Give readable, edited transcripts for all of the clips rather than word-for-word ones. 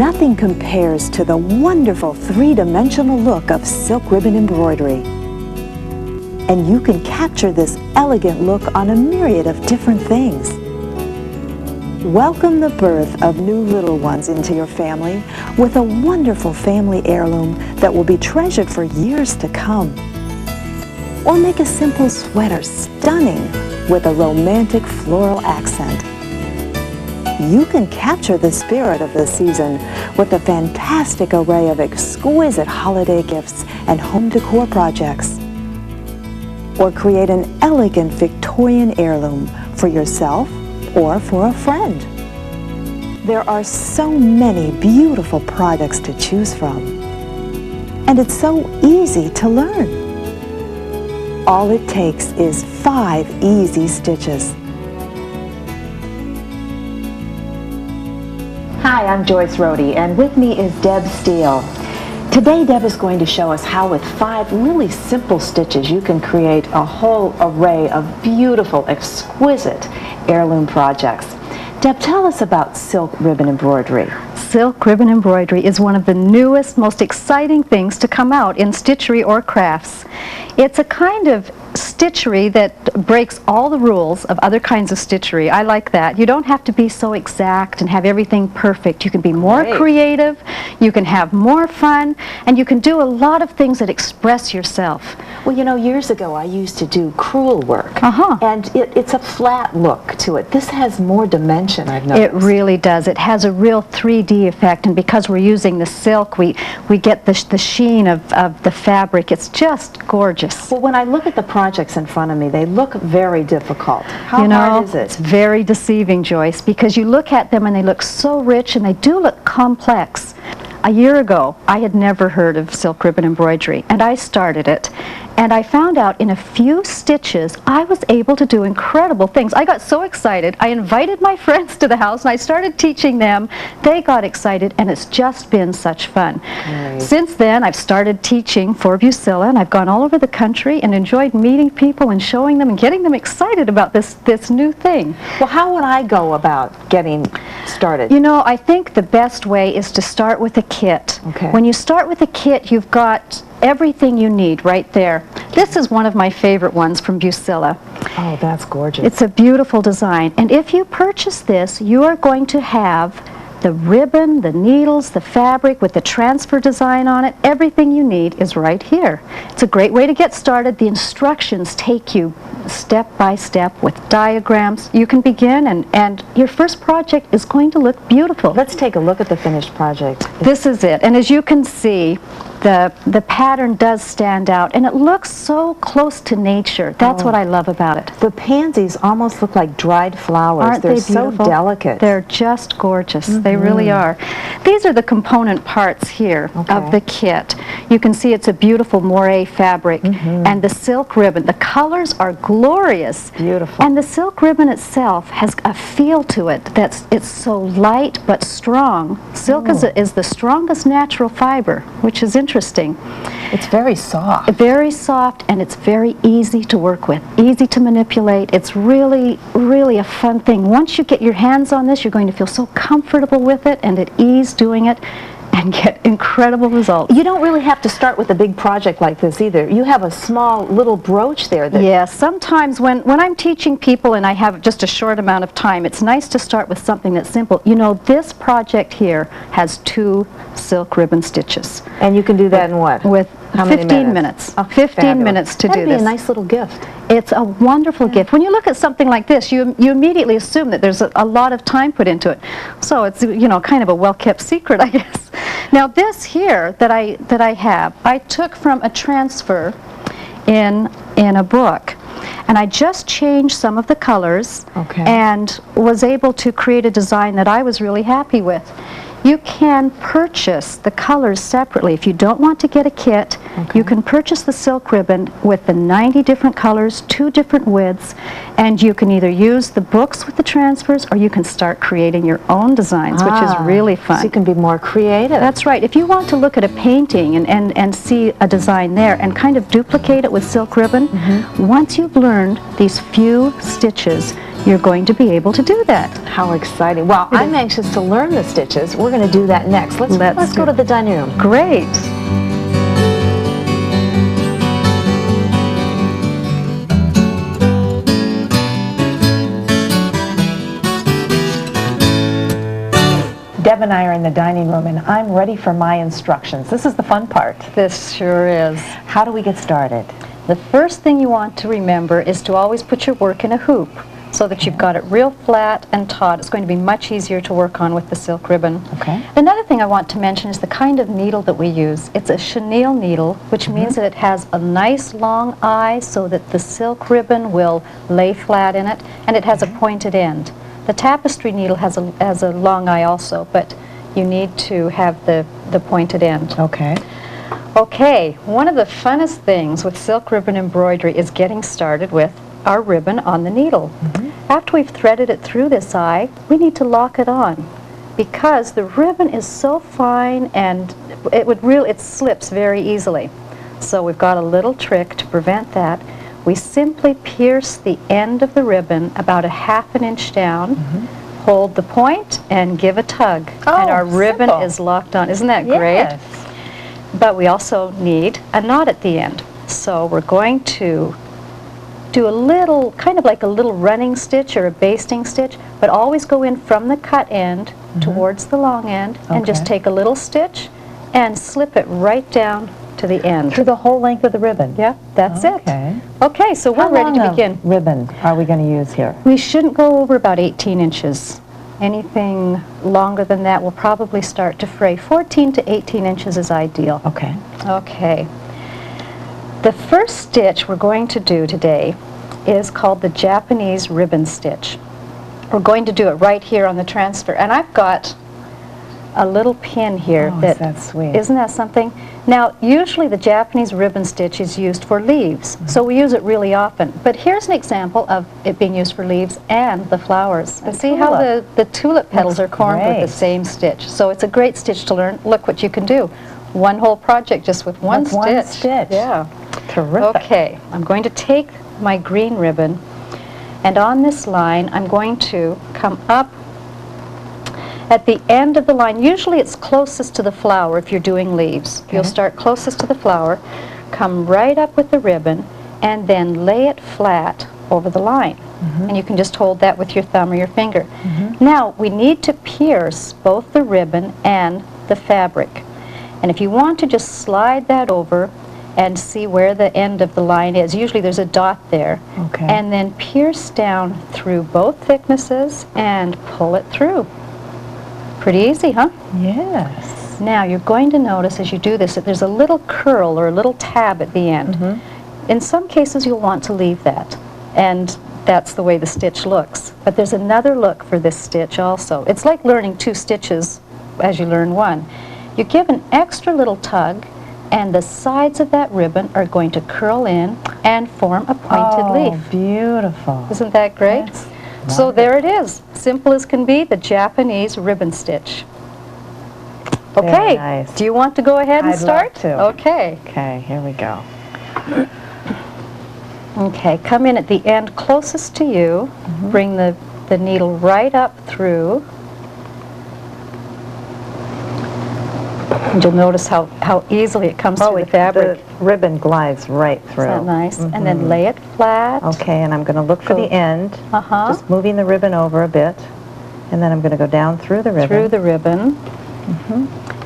Nothing compares to the wonderful three-dimensional look of silk ribbon embroidery. And you can capture this elegant look on a myriad of different things. Welcome the birth of new little ones into your family with a wonderful family heirloom that will be treasured for years to come. Or make a simple sweater stunning with a romantic floral accent. You can capture the spirit of the season with a fantastic array of exquisite holiday gifts and home decor projects. Or create an elegant Victorian heirloom for yourself or for a friend. There are so many beautiful products to choose from, and it's so easy to learn. All it takes is 5 easy stitches. Hi, I'm Joyce Rohde, and with me is Deb Steele. Today, Deb is going to show us how with 5 really simple stitches you can create a whole array of beautiful, exquisite heirloom projects. Deb, tell us about silk ribbon embroidery. Silk ribbon embroidery is one of the newest, most exciting things to come out in stitchery or crafts. It's a kind of stitchery that breaks all the rules of other kinds of stitchery. I like that. You don't have to be so exact and have everything perfect. You can be more creative, you can have more fun, and you can do a lot of things that express yourself. Well, you know, years ago I used to do crewel work, and it's a flat look to it. This has more dimension, I've noticed. It really does. It has a real 3D effect, and because we're using the silk, we get the sheen of the fabric. It's just gorgeous. Well, when I look at the projects in front of me, they look very difficult. How hard is it? It's very deceiving, Joyce, because you look at them and they look so rich and they do look complex. A year ago, I had never heard of silk ribbon embroidery, and I started it. And I found out in a few stitches, I was able to do incredible things. I got so excited, I invited my friends to the house and I started teaching them. They got excited, and it's just been such fun. Right. Since then, I've started teaching for Bucilla, and I've gone all over the country and enjoyed meeting people and showing them and getting them excited about this new thing. Well, how would I go about getting started? You know, I think the best way is to start with a kit. Okay. When you start with a kit, you've got everything you need right there. This is one of my favorite ones from Bucilla. Oh, that's gorgeous. It's a beautiful design. And if you purchase this, you are going to have the ribbon, the needles, the fabric with the transfer design on it. Everything you need is right here. It's a great way to get started. The instructions take you step by step with diagrams. You can begin, and your first project is going to look beautiful. Let's take a look at the finished project. This is it. And as you can see, the pattern does stand out, and it looks so close to nature. That's what I love about it. The pansies almost look like dried flowers. Aren't They're they so beautiful? delicate. They're just gorgeous. They really are. These are the component parts here of the kit. You can see it's a beautiful moire fabric, and the silk ribbon. The colors are glorious. Beautiful. And the silk ribbon itself has a feel to it it's so light but strong. Silk is the strongest natural fiber, which is interesting. It's very soft. Very soft, and it's very easy to work with, easy to manipulate. It's really, really a fun thing. Once you get your hands on this, you're going to feel so comfortable with it and at ease doing it and get incredible results. You don't really have to start with a big project like this either. You have a small little brooch there. Yes, sometimes when I'm teaching people and I have just a short amount of time, it's nice to start with something that's simple. You know, this project here has 2 silk ribbon stitches. And you can do that in what? With How many 15 minutes. Oh, 15 fabulous. minutes to That'd do be this. a nice little gift. It's a wonderful gift. When you look at something like this, you immediately assume that there's a lot of time put into it. So it's, you know, kind of a well-kept secret, I guess. Now this here that I have, I took from a transfer in a book. And I just changed some of the colors and was able to create a design that I was really happy with. You can purchase the colors separately. If you don't want to get a kit, you can purchase the silk ribbon with the 90 different colors, 2 different widths, and you can either use the books with the transfers or you can start creating your own designs, which is really fun. So you can be more creative. That's right. If you want to look at a painting and see a design there and kind of duplicate it with silk ribbon, once you've learned these few stitches, you're going to be able to do that. How exciting. Well, I'm anxious to learn the stitches. We're going to do that next. Let's go to the dining room. Great. Deb and I are in the dining room, and I'm ready for my instructions. This is the fun part. This sure is. How do we get started? The first thing you want to remember is to always put your work in a hoop so that you've got it real flat and taut. It's going to be much easier to work on with the silk ribbon. Okay. Another thing I want to mention is the kind of needle that we use. It's a chenille needle, which means that it has a nice long eye so that the silk ribbon will lay flat in it, and it has a pointed end. The tapestry needle has a long eye also, but you need to have the pointed end. Okay. Okay, one of the funnest things with silk ribbon embroidery is getting started with our ribbon on the needle. After we've threaded it through this eye, we need to lock it on because the ribbon is so fine and it slips very easily. So we've got a little trick to prevent that. We simply pierce the end of the ribbon about 1/2 inch down, hold the point, and give a tug. And our ribbon is locked on. Isn't that great? Yes. But we also need a knot at the end. So we're going to do a little, kind of like a little running stitch or a basting stitch, but always go in from the cut end towards the long end and just take a little stitch and slip it right down to the end. Through the whole length of the ribbon? Yeah, that's it. Okay, so we're ready to begin. How long a ribbon are we going to use here? We shouldn't go over about 18 inches. Anything longer than that will probably start to fray. 14 to 18 inches is ideal. Okay. Okay. The first stitch we're going to do today is called the Japanese ribbon stitch. We're going to do it right here on the transfer. And I've got a little pin here. Oh, isn't that sweet? Isn't that something? Now, usually the Japanese ribbon stitch is used for leaves, so we use it really often. But here's an example of it being used for leaves and the flowers. And see how the tulip petals are formed with the same stitch. So it's a great stitch to learn. Look what you can do. One whole project just with one stitch. One stitch. Yeah. Terrific. Okay, I'm going to take my green ribbon, and on this line I'm going to come up at the end of the line. Usually it's closest to the flower if you're doing leaves. You'll start closest to the flower, come right up with the ribbon, and then lay it flat over the line. And you can just hold that with your thumb or your finger. Now we need to pierce both the ribbon and the fabric. And if you want to just slide that over and see where the end of the line is, usually there's a dot there, and then pierce down through both thicknesses and pull it through. Pretty easy, huh? Yes. Now you're going to notice as you do this that there's a little curl or a little tab at the end. In some cases you'll want to leave that, and that's the way the stitch looks. But there's another look for this stitch also. It's like learning 2 stitches as you learn one. You give an extra little tug, and the sides of that ribbon are going to curl in and form a pointed leaf. Beautiful. Isn't that great? So there it is, simple as can be, the Japanese ribbon stitch. Okay, nice. Do you want to go ahead and start? I'd love to. Okay. Okay, here we go. Okay, come in at the end closest to you, bring the needle right up through, and you'll notice how easily it comes through the fabric. The ribbon glides right through. Isn't that nice? And then lay it flat. Okay, and I'm going to look for the end, just moving the ribbon over a bit, and then I'm going to go down through the ribbon. Through the ribbon.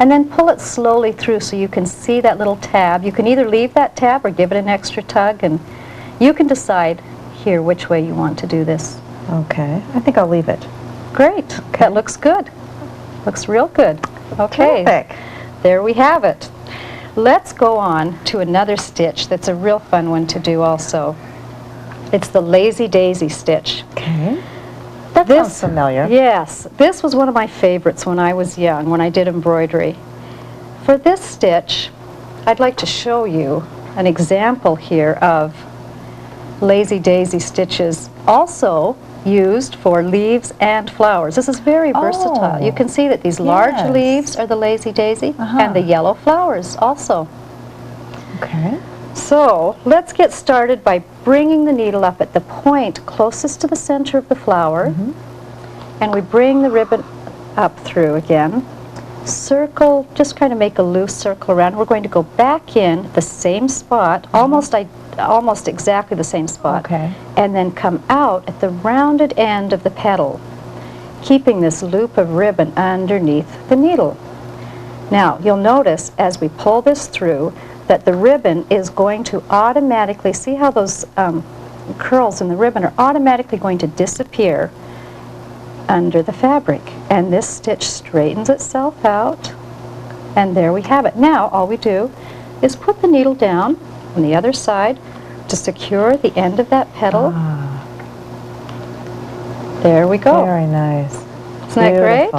And then pull it slowly through so you can see that little tab. You can either leave that tab or give it an extra tug, and you can decide here which way you want to do this. Okay, I think I'll leave it. Great. That looks good. Looks real good. Okay. Terrific. There we have it. Let's go on to another stitch that's a real fun one to do also. It's the Lazy Daisy stitch. Okay. That sounds familiar. Yes. This was one of my favorites when I was young, when I did embroidery. For this stitch, I'd like to show you an example here of Lazy Daisy stitches, also used for leaves and flowers. This is very versatile. You can see that these large leaves are the Lazy Daisy, and the yellow flowers also. Okay. So let's get started by bringing the needle up at the point closest to the center of the flower, and we bring the ribbon up through again. Circle, just kind of make a loose circle around. We're going to go back in the same spot, almost exactly the same spot, and then come out at the rounded end of the petal, keeping this loop of ribbon underneath the needle. Now, you'll notice as we pull this through that the ribbon is going to automatically, see how those curls in the ribbon are automatically going to disappear under the fabric. And this stitch straightens itself out, and there we have it. Now, all we do is put the needle down on the other side to secure the end of that petal. There we go. Very nice. Isn't that great?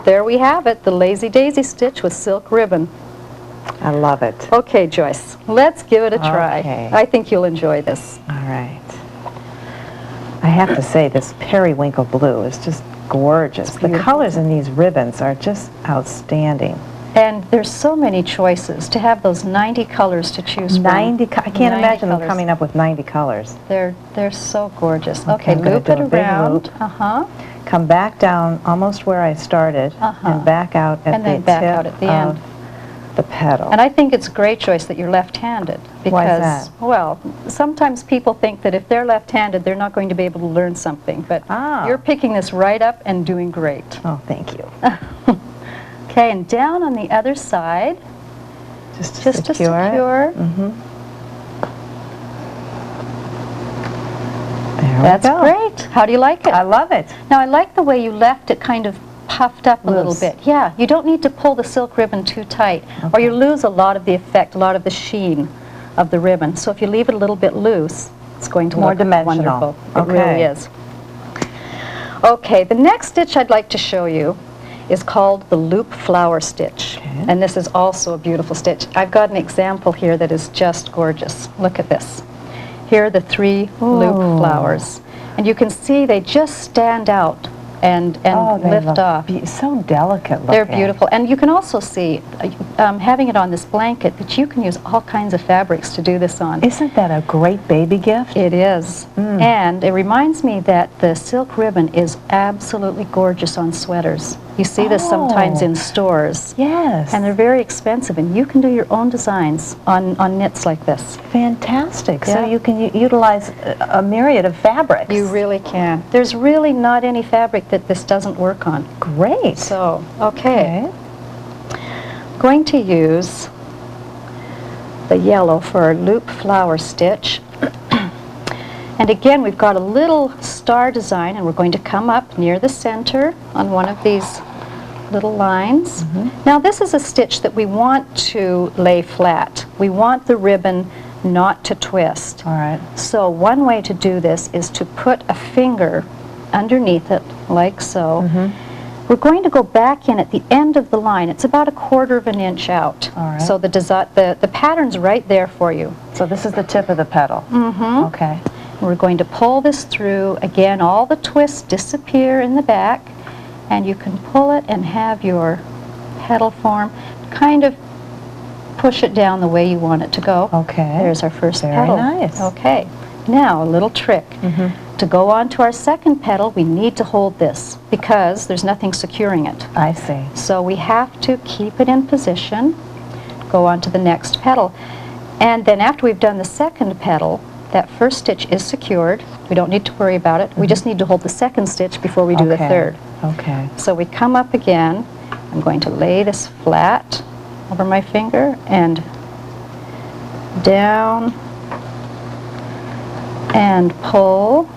There we have it, the Lazy Daisy stitch with silk ribbon. I love it. Okay, Joyce, let's give it a try. Okay. I think you'll enjoy this. All right. I have to say, this periwinkle blue is just gorgeous. The colors in these ribbons are just outstanding. And there's so many choices. To have those 90 colors to choose from. 90 I can't imagine them colors. coming up with 90 colors. They're so gorgeous. Okay, Okay, loop it around. Come back down almost where I started, and back out at the tip at the end. The petal. And I think it's a great choice that you're left-handed. Because, why is that? Well, sometimes people think that if they're left-handed, they're not going to be able to learn something. But you're picking this right up and doing great. Oh, thank you. Okay, and down on the other side, just to secure. There That's we go. great. How do you like it? I love it. Now, I like the way you left it kind of puffed up a little bit. Yeah, you don't need to pull the silk ribbon too tight, or you lose a lot of the effect, a lot of the sheen of the ribbon. So if you leave it a little bit loose, it's going to look wonderful. It really is. Okay, the next stitch I'd like to show you is called the loop flower stitch. And this is also a beautiful stitch. I've got an example here that is just gorgeous. Look at this. Here are the 3 loop flowers. And you can see they just stand out and lift off. So delicate looking. They're beautiful. And you can also see, having it on this blanket, that you can use all kinds of fabrics to do this on. Isn't that a great baby gift? It is. And it reminds me that the silk ribbon is absolutely gorgeous on sweaters. You see this sometimes in stores. Yes. And they're very expensive, and you can do your own designs on knits like this. Fantastic. So you can utilize a myriad of fabrics. You really can. There's really not any fabric that this doesn't work on. Great. So, okay. Going to use the yellow for our loop flower stitch. And again, we've got a little star design, and we're going to come up near the center on one of these little lines. Now, this is a stitch that we want to lay flat. We want the ribbon not to twist. All right. So one way to do this is to put a finger underneath it, like so. We're going to go back in at the end of the line. It's about 1/4 of an inch out. All right. So the pattern's right there for you. So this is the tip of the petal. Okay. We're going to pull this through. Again, all the twists disappear in the back, and you can pull it and have your petal form. Kind of push it down the way you want it to go. Okay. There's our first petal. Very nice. Okay. Now, a little trick. To go on to our second petal, we need to hold this because there's nothing securing it. I see. So we have to keep it in position, go on to the next petal. And then after we've done the second petal, that first stitch is secured. We don't need to worry about it. We just need to hold the second stitch before we do the third. Okay. So we come up again. I'm going to lay this flat over my finger and down and pull,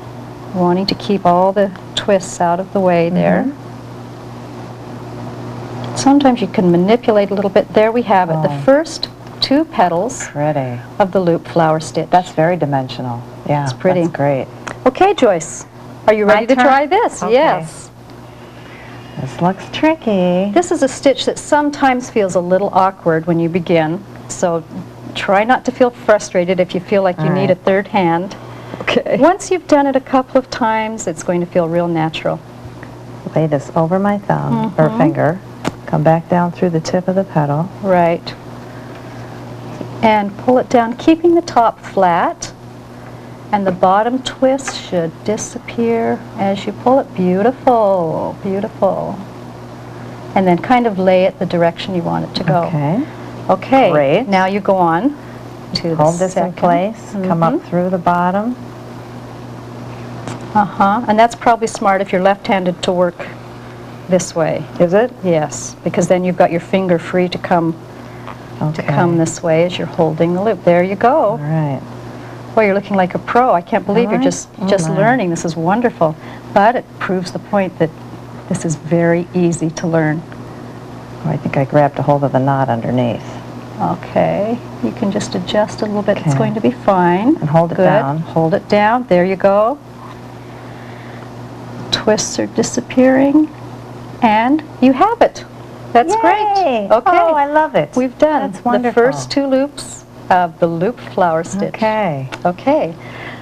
wanting to keep all the twists out of the way there. Sometimes you can manipulate a little bit. There we have it. The first 2 petals of the loop flower stitch. That's very dimensional. Yeah, it's pretty. That's great. Okay, Joyce, are you ready to try this? Okay. Yes. This looks tricky. This is a stitch that sometimes feels a little awkward when you begin, so try not to feel frustrated if you feel like you need a third hand. Okay. Once you've done it a couple of times, it's going to feel real natural. Lay this over my thumb or finger. Come back down through the tip of the petal. Right. and pull it down, keeping the top flat, and the bottom twist should disappear as you pull it. Beautiful, beautiful. And then kind of lay it the direction you want it to go. Okay. Okay, Great. now you go on to Hold the this in second. place, come up through the bottom. And that's probably smart if you're left-handed to work this way. Is it? Yes, because then you've got your finger free to come this way as you're holding the loop. There you go. All right. Boy, you're looking like a pro. I can't believe you're just my. learning. This is wonderful. But it proves the point that this is very easy to learn. Oh, I think I grabbed a hold of the knot underneath. Okay, you can just adjust a little bit. It's Okay. going to be fine. And hold it Good. down. Hold it down. There you go. Twists are disappearing. And you have it. That's Yay! great. Okay. Oh, I love it. We've done That's wonderful. the first 2 loops of the loop flower stitch. Okay. Okay.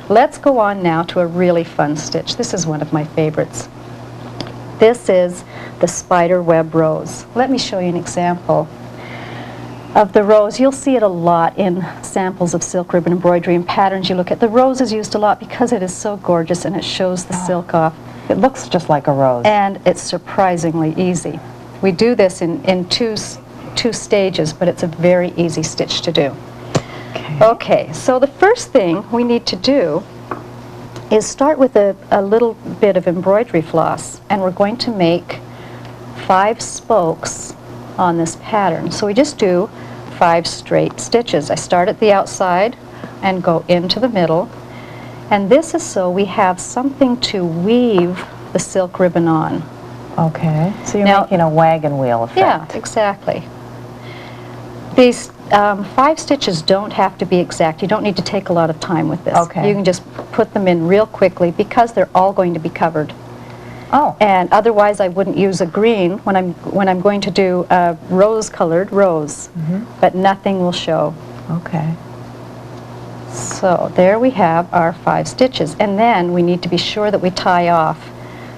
Let's go on now to a really fun stitch. This is one of my favorites. This is the spider web rose. Let me show you an example of the rose. You'll see it a lot in samples of silk ribbon embroidery and patterns you look at. The rose is used a lot because it is so gorgeous and it shows the silk off. It looks just like a rose. And it's surprisingly easy. We do this in two stages, but it's a very easy stitch to do. Okay, so the first thing we need to do is start with a little bit of embroidery floss, and we're going to make 5 spokes on this pattern. So we just do 5 straight stitches. I start at the outside and go into the middle, and this is so we have something to weave the silk ribbon on. Okay, so you're Now- making a wagon wheel effect. Yeah, exactly. These 5 stitches don't have to be exact. You don't need to take a lot of time with this. Okay. You can just put them in real quickly because they're all going to be covered. Oh. And otherwise I wouldn't use a green when I'm going to do a rose-colored rose, but nothing will show. Okay. So there we have our 5 stitches, and then we need to be sure that we tie off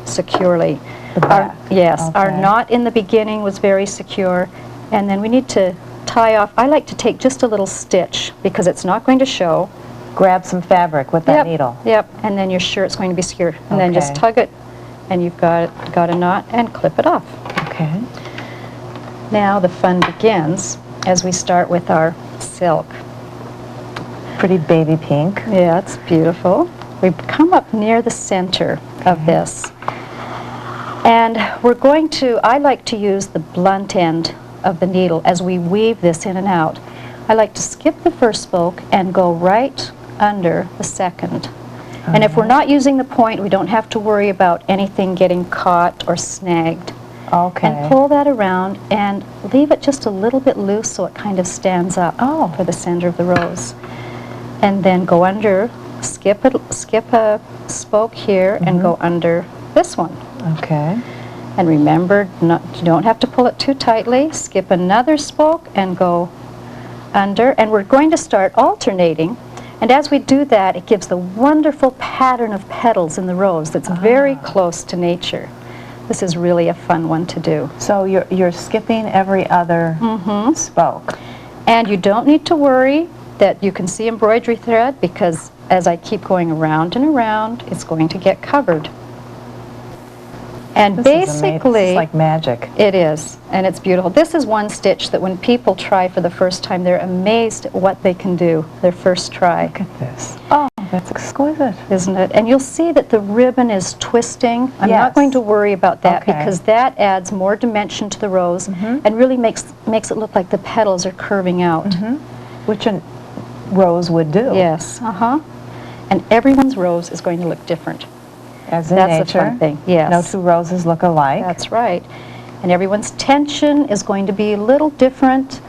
securely. The back. Yes, our Okay. knot in the beginning was very secure, and then we need to tie off. I like to take just a little stitch because it's not going to show. Grab some fabric with that Yep, needle. Yep, and then you're sure it's going to be secure. And then just Okay. tug it, and you've got a knot, and clip it off. Okay. Now the fun begins as we start with our silk. Pretty baby pink. Yeah, it's beautiful. We come up near the center of this. And we're going to, I like to use the blunt end of the needle as we weave this in and out. I like to skip the first spoke and go right under the second. And if we're not using the point, we don't have to worry about anything getting caught or snagged. Okay. And pull that around and leave it just a little bit loose so it kind of stands up for the center of the rose. And then go under, skip a spoke here and go under this one. Okay. And remember, you don't have to pull it too tightly. Skip another spoke and go under. And we're going to start alternating. And as we do that, it gives the wonderful pattern of petals in the rose that's very close to nature. This is really a fun one to do. So you're skipping every other spoke. And you don't need to worry that you can see embroidery thread because as I keep going around and around, it's going to get covered. And This is amazing. basically, This is like magic. it is, and it's beautiful. This is one stitch that when people try for the first time, they're amazed at what they can do, their first try. Look at this. Oh, that's exquisite. Isn't it? And you'll see that the ribbon is twisting. I'm Yes. not going to worry about that Okay. because that adds more dimension to the rose and really makes it look like the petals are curving out. Which a rose would do. Yes, and everyone's rose is going to look different. As in That's nature. a fun thing, yes. No 2 roses look alike. That's right. And everyone's tension is going to be a little different,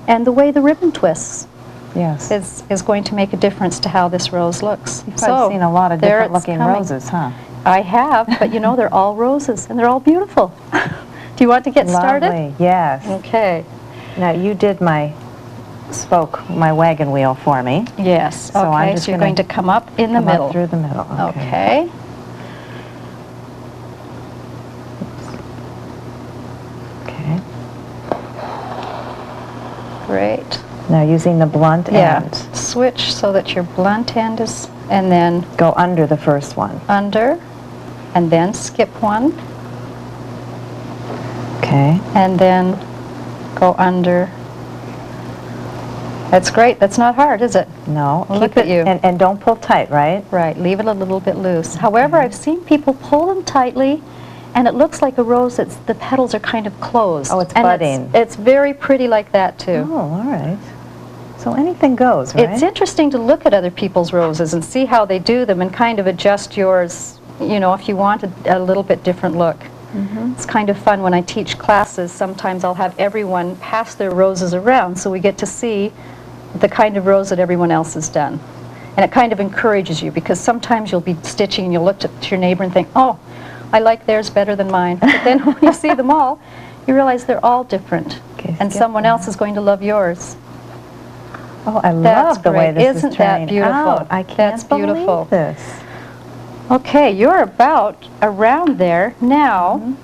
and the way the ribbon twists Yes. is going to make a difference to how this rose looks. You've probably seen a lot of there different it's looking coming. roses, huh? I have, but you know, they're all roses, and they're all beautiful. Do you want to get started? Lovely, yes. Okay. Now you did my wagon wheel for me. Yes. So I'm Okay, just so you're gonna going to come up in the Come up middle. through the middle. Okay. Okay. Great. Now using the blunt end. Switch so that your blunt end is, and then Go under the first one. under, and then skip one, Okay. and then go under. That's great. That's not hard, is it? No. Look at you. And don't pull tight, right? Right. Leave it a little bit loose. However, I've seen people pull them tightly, and it looks like a rose that's, the petals are kind of closed. Oh, it's and budding. It's very pretty like that, too. Oh, all right. So anything goes, right? It's interesting to look at other people's roses and see how they do them and kind of adjust yours, you know, if you want a little bit different look. It's kind of fun when I teach classes. Sometimes I'll have everyone pass their roses around so we get to see the kind of rose that everyone else has done. And it kind of encourages you, because sometimes you'll be stitching and you'll look to your neighbor and think, oh, I like theirs better than mine. But then when you see them all, you realize they're all different. Okay, And someone else is going to love yours. Oh, I That's love the way great. this Isn't is that turning beautiful? out. I can't That's beautiful. believe this. Okay, you're about around there now.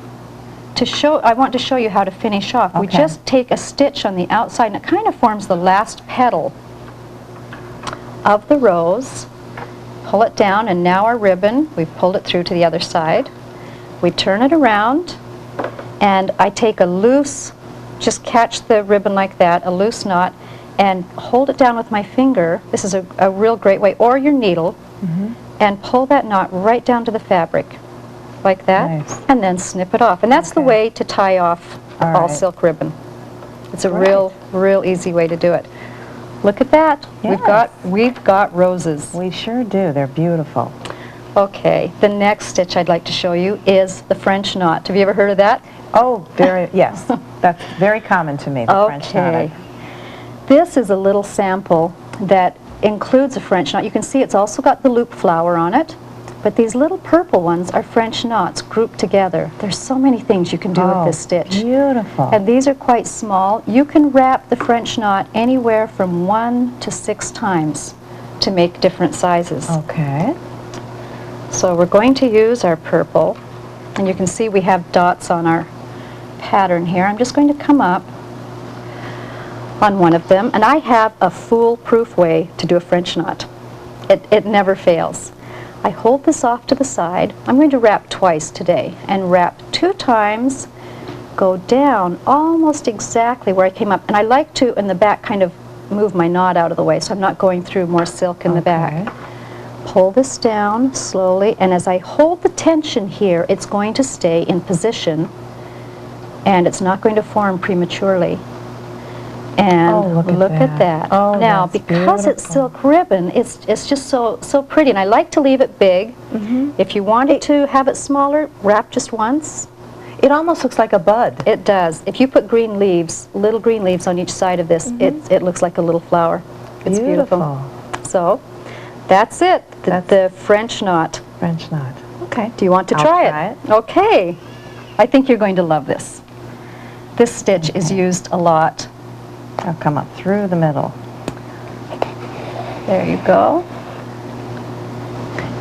To show, I want to show you how to finish off. We Okay. just take a stitch on the outside, and it kind of forms the last petal of the rose. Pull it down, and now our ribbon, we've pulled it through to the other side. We turn it around, and I take a loose, just catch the ribbon like that, a loose knot, and hold it down with my finger. This is a real great way, or your needle, and pull that knot right down to the fabric, like that, Nice. and then snip it off. And that's the Okay. way to tie off All all right. silk ribbon. It's a Right. real easy way to do it. Look at that. Yes. We've got roses. We sure do. They're beautiful. Okay, the next stitch I'd like to show you is the French knot. Have you ever heard of that? Oh, very, yes. That's very common to me, the French knot. Okay. This is a little sample that includes a French knot. You can see it's also got the loop flower on it, but these little purple ones are French knots grouped together. There's so many things you can do with this stitch. Beautiful. And these are quite small. You can wrap the French knot anywhere from 1 to 6 times to make different sizes. Okay. So we're going to use our purple, and you can see we have dots on our pattern here. I'm just going to come up on one of them, and I have a foolproof way to do a French knot. It never fails. I hold this off to the side. I'm going to wrap twice today, and wrap 2 times, go down almost exactly where I came up, and I like to, in the back, kind of move my knot out of the way so I'm not going through more silk in the back. Pull this down slowly, and as I hold the tension here, it's going to stay in position, and it's not going to form prematurely. And look at that. Oh, now, that's because it's beautiful. silk ribbon, it's just so pretty, and I like to leave it big. If you wanted to have it smaller, wrap just once. It almost looks like a bud. It does. If you put green leaves, little green leaves on each side of this, it looks like a little flower. It's beautiful. So, that's it, the French knot. French knot. Okay. Do you want to I'll try try it? Okay. I think you're going to love this. This stitch is used a lot. I'll come up through the middle. There you go.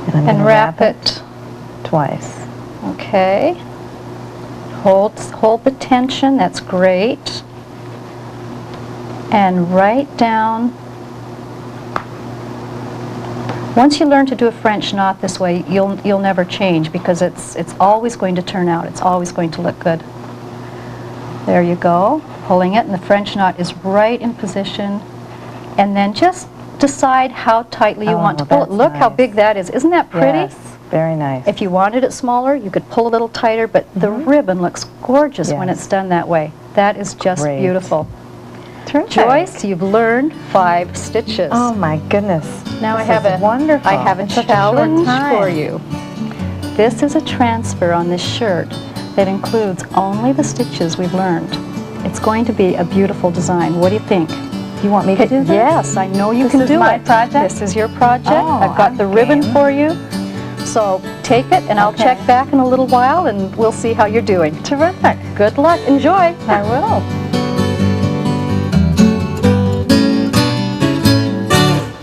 And, I'm And gonna wrap it. twice. Okay. Hold the tension, that's great. And right down. Once you learn to do a French knot this way, you'll never change, because it's always going to turn out. It's always going to look good. There you go. Pulling it, and the French knot is right in position. And then just decide how tightly you want to pull it. that's Look how nice. big that is. Isn't that pretty? Yes, very nice. If you wanted it smaller, you could pull a little tighter, but the ribbon looks gorgeous when Yes. it's done that way. That is just Great. beautiful. Terrific. Joyce, you've learned 5 stitches. Oh my goodness. Now This I have is wonderful. I have a In such short challenge time. for you. This is a transfer on this shirt that includes only the stitches we've learned. It's going to be a beautiful design. What do you think? You want me to do this? Yes, I know you This can is do my it. project? This is your project. Oh, I've got the I'm ribbon game. for you. So take it, and I'll Okay. check back in a little while, and we'll see how you're doing. Terrific. Good luck. Enjoy. I will.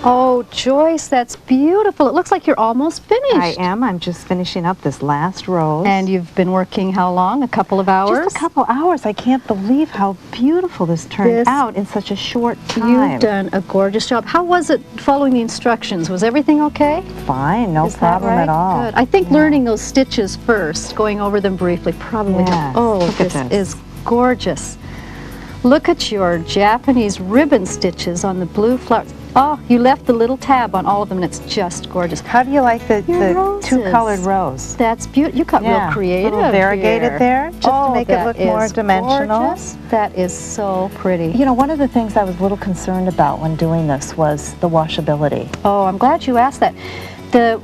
Oh, Joyce, that's beautiful. It looks like you're almost finished. I am. I'm just finishing up this last rose. And you've been working how long? A couple of hours? Just a couple hours. I can't believe how beautiful this turned out in such a short time. You've done a gorgeous job. How was it following the instructions? Was everything okay? Fine, no Is that problem right? at all. Good. I think learning those stitches first, going over them briefly, probably Yes. Oh, Look at this is gorgeous. Look at your Japanese ribbon stitches on the blue flowers. Oh, you left the little tab on all of them, and it's just gorgeous. How do you like the roses. two-colored rose? That's beautiful. You got real creative. A little variegated here. there, just to make it look more dimensional. Gorgeous. That is so pretty. You know, one of the things I was a little concerned about when doing this was the washability. Oh, I'm glad you asked that. The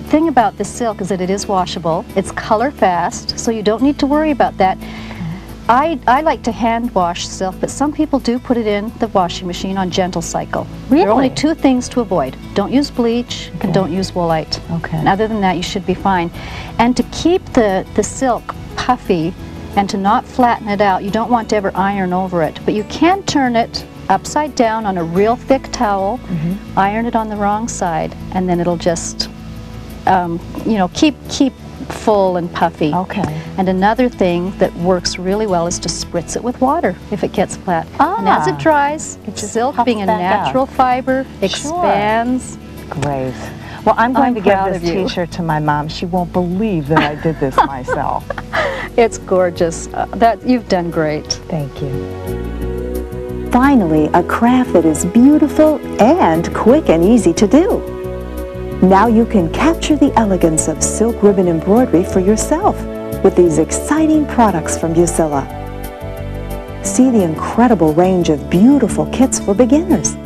thing about the silk is that it is washable. It's color fast, so you don't need to worry about that. I like to hand wash silk, but some people do put it in the washing machine on gentle cycle. Really? There are only two things to avoid. Don't use bleach and don't use woolite. Okay. And other than that, you should be fine. And to keep the silk puffy and to not flatten it out, you don't want to ever iron over it. But you can turn it upside down on a real thick towel, iron it on the wrong side, and then it'll just, you know, keep full and puffy. Okay. And another thing that works really well is to spritz it with water if it gets flat. And as it dries, silk puffs being a back out. natural fiber expands. Great. Well, I'm going to give proud this of you. t-shirt to my mom. She won't believe that I did this myself. It's gorgeous. That you've done great. Thank you. Finally, a craft that is beautiful and quick and easy to do. Now you can capture the elegance of silk ribbon embroidery for yourself with these exciting products from Bucilla. See the incredible range of beautiful kits for beginners.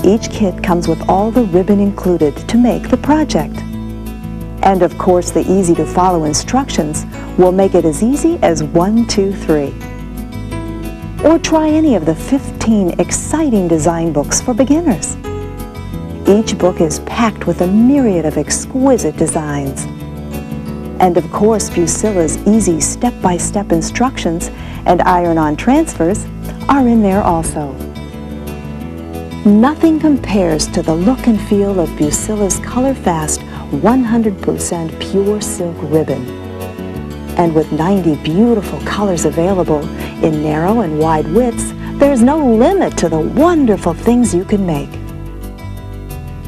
Each kit comes with all the ribbon included to make the project. And of course, the easy-to-follow instructions will make it as easy as 1, 2, 3. Or try any of the 15 exciting design books for beginners. Each book is packed with a myriad of exquisite designs. And of course, Bucilla's easy step-by-step instructions and iron-on transfers are in there also. Nothing compares to the look and feel of Bucilla's color-fast 100% pure silk ribbon. And with 90 beautiful colors available in narrow and wide widths, there's no limit to the wonderful things you can make.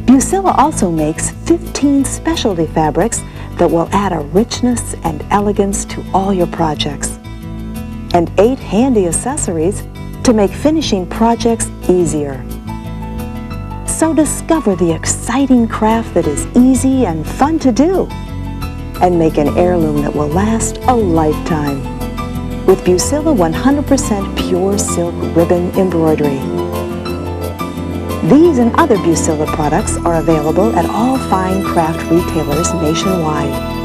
Bucilla also makes 15 specialty fabrics that will add a richness and elegance to all your projects, and 8 handy accessories to make finishing projects easier. So discover the exciting craft that is easy and fun to do, and make an heirloom that will last a lifetime with Bucilla 100% pure silk ribbon embroidery. These and other Bucilla products are available at all fine craft retailers nationwide.